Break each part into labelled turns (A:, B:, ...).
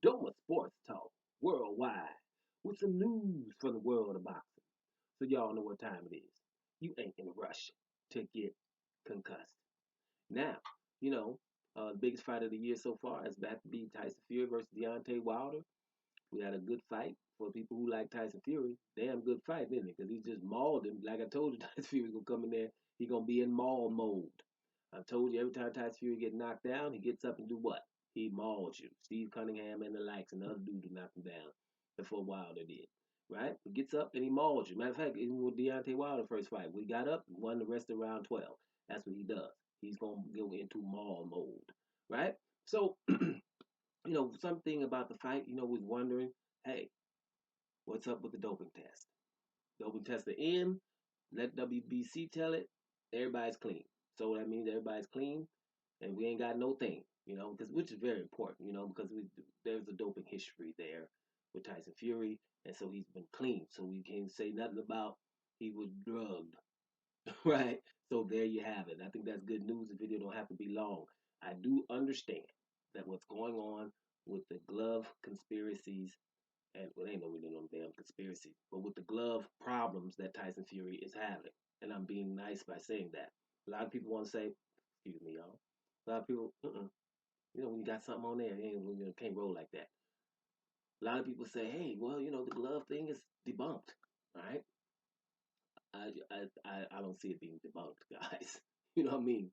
A: Doma Sports Talk worldwide with some news from the world of boxing. So y'all know what time it is. You ain't in a rush to get concussed. Now, you know, the biggest fight of the year so far has got to be Tyson Fury versus Deontay Wilder. We had a good fight for people who like Tyson Fury. Damn good fight, didn't it? Because he just mauled him. Like I told you, Tyson Fury's gonna come in there. He gonna be in maul mode. I told you every time Tyson Fury get knocked down, he gets up and do what? He mauls you. Steve Cunningham and the likes and the other dude who knocked him down before Wilder did. Right? He gets up and he mauls you. Matter of fact, even with Deontay Wilder first fight, we got up and won the rest of round 12. That's what he does. He's gonna go into maul mode. Right? So something about the fight, was wondering, hey, what's up with the doping test? Doping test are in. Let WBC tell it. Everybody's clean. So that means everybody's clean, and we ain't got no thing, because which is very important, because there's a doping history there with Tyson Fury, and so he's been clean. So we can't say nothing about he was drugged, right? So there you have it. I think that's good news. The video don't have to be long. I do understand that what's going on with the glove conspiracies and well, ain't no really no damn conspiracy, but with the glove problems that Tyson Fury is having. And I'm being nice by saying that. A lot of people want to say, excuse me, y'all. A lot of people, when you got something on there, you can't roll like that. A lot of people say, hey, well, the glove thing is debunked, right? I don't see it being debunked, guys. You know what I mean?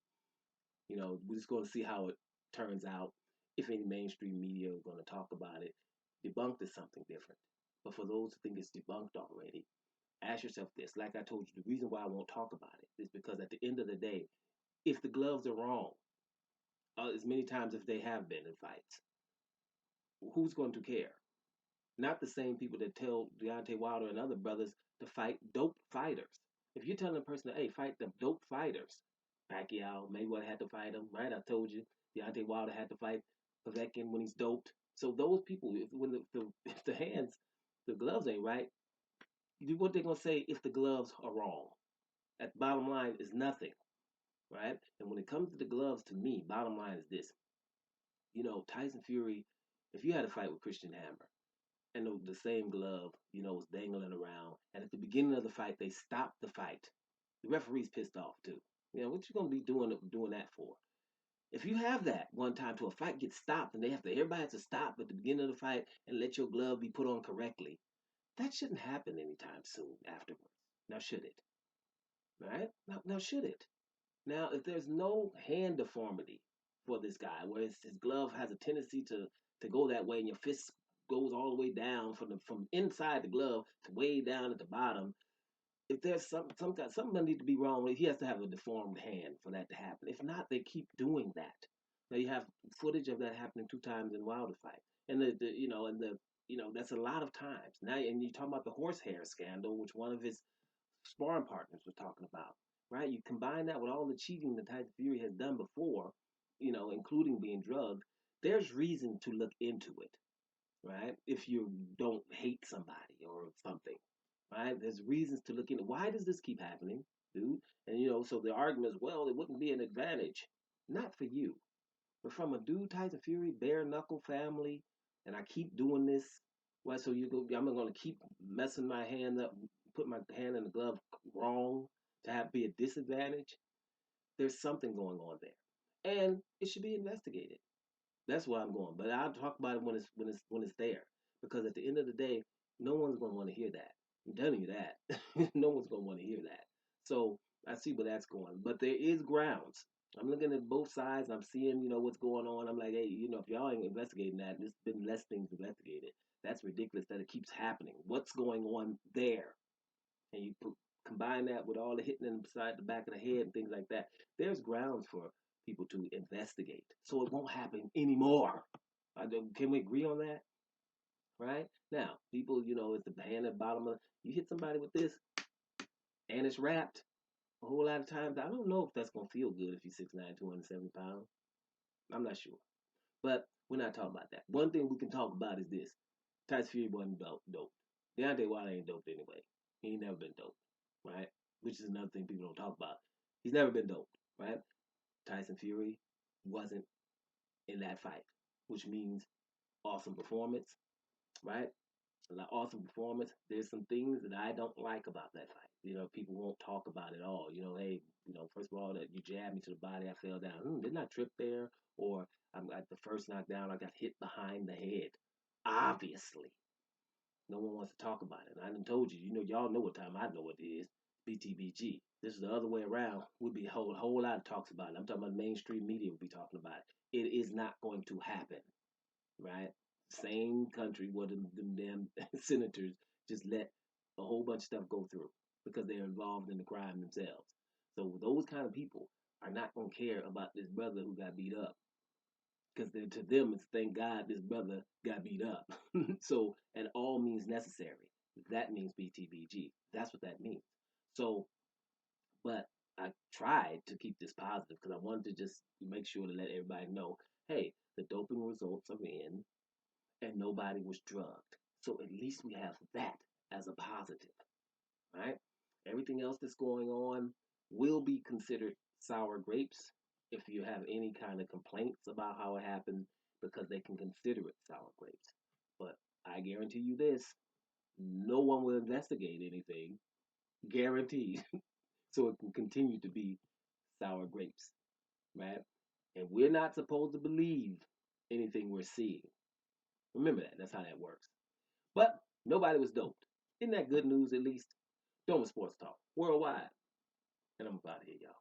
A: We're just going to see how it turns out. If any mainstream media are going to talk about it, debunked is something different. But for those who think it's debunked already, ask yourself this. Like I told you, the reason why I won't talk about it is because at the end of the day, if the gloves are wrong, as many times as they have been in fights, who's going to care? Not the same people that tell Deontay Wilder and other brothers to fight dope fighters. If you're telling a person, hey, fight the dope fighters, Pacquiao, Mayweather had to fight him, right? I told you, Deontay Wilder had to fight Povetkin when he's doped. So those people, when if the hands, the gloves ain't right, what they're gonna say if the gloves are wrong? At the bottom line is nothing, right? And when it comes to the gloves, to me, bottom line is this: Tyson Fury, if you had a fight with Christian Hammer, and the same glove, was dangling around. And at the beginning of the fight, they stopped the fight. The referee's pissed off too. What you gonna be doing that for? If you have that one time to a fight gets stopped and everybody has to stop at the beginning of the fight and let your glove be put on correctly, that shouldn't happen anytime soon afterwards. Now should it? Right? Now should it? Now if there's no hand deformity for this guy, where his glove has a tendency to go that way and your fist goes all the way down from inside the glove to way down at the bottom. If there's something need to be wrong with it, he has to have a deformed hand for that to happen. If not, they keep doing that. Now you have footage of that happening 2 times in Wilder fight, and that's a lot of times. Now and you talk about the horsehair scandal, which one of his sparring partners was talking about, right? You combine that with all the cheating that Tyson Fury has done before, including being drugged. There's reason to look into it, right? If you don't hate somebody or something, right? There's reasons to look into why does this keep happening, dude? And so the argument is, well, it wouldn't be an advantage, not for you, but from a dude Tyson Fury, bare knuckle family, and I keep doing this. Why? So I'm going to keep messing my hand up, put my hand in the glove wrong to have be a disadvantage. There's something going on there, and it should be investigated. That's where I'm going. But I'll talk about it when it's there. Because at the end of the day, no one's gonna want to hear that. I'm telling you that. No one's gonna want to hear that. So I see where that's going. But there is grounds. I'm looking at both sides. I'm seeing, what's going on. I'm like, hey, if y'all ain't investigating that, there's been less things investigated. That's ridiculous that it keeps happening. What's going on there? And combine that with all the hitting inside the back of the head and things like that. There's grounds for people to investigate, so it won't happen anymore. Can we agree on that? Right now, people, it's the hand at the bottom of you hit somebody with this, and it's wrapped. A whole lot of times, I don't know if that's gonna feel good if you're 6'9", 270 pounds. I'm not sure, but we're not talking about that. One thing we can talk about is this: Tyson Fury wasn't dope. Deontay Wilder ain't doped anyway. He ain't never been doped, right? Which is another thing people don't talk about. He's never been doped, right? Tyson Fury wasn't in that fight, which means awesome performance, right? Like awesome performance. There's some things that I don't like about that fight. People won't talk about it all. Hey, first of all, that you jabbed me to the body, I fell down. Didn't I trip there? Or I'm at the first knockdown, I got hit behind the head. Obviously, no one wants to talk about it. And I done told you, y'all know what time I know what it is. BTBG. This is the other way around. Would be a whole lot of talks about it. I'm talking about mainstream media would be talking about it. It is not going to happen, right? Same country where them damn senators just let a whole bunch of stuff go through because they're involved in the crime themselves. So those kind of people are not gonna care about this brother who got beat up because to them it's thank God this brother got beat up. So and all means necessary. That means BTBG. That's what that means. So, but I tried to keep this positive because I wanted to just make sure to let everybody know, hey, the doping results are in and nobody was drugged. So at least we have that as a positive, right? Everything else that's going on will be considered sour grapes if you have any kind of complaints about how it happened because they can consider it sour grapes. But I guarantee you this, no one will investigate anything, guaranteed. So it can continue to be sour grapes, right? And we're not supposed to believe anything we're seeing. Remember that. That's how that works. But nobody was doped. Isn't that good news at least? Doma Sports Talk worldwide. And I'm about here, y'all.